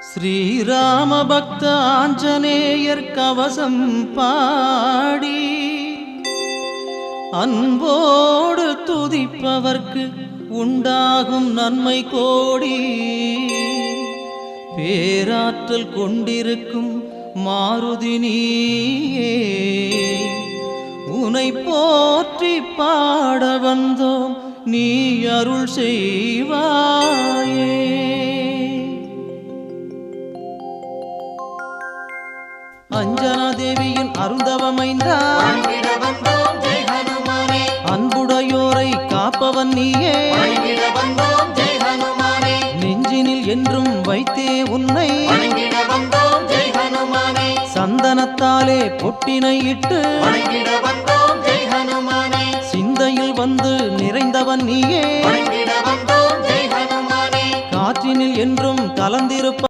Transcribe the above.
ஸ்ரீராம பக்த ஆஞ்சநேயர் கவசம் பாடி அன்போடு துதிப்பவர்க்கு உண்டாகும் நன்மை கோடி. பேராற்றல் கொண்டிருக்கும் மாருதி நீயே, உனை போற்றி பாட வந்தோம், நீ அருள் செய்வாயே. அஞ்சனா தேவியின் அருந்தவமைந்தா, அன்புடையோரை காப்பவன் நீயே, நெஞ்சினில் என்றும் வைத்தே உன்னை, சந்தனத்தாலே பொட்டினை இட்டு சிந்தையில் வந்து நிறைந்தவன் நீயே, காற்றினில் என்றும் கலந்திருப்ப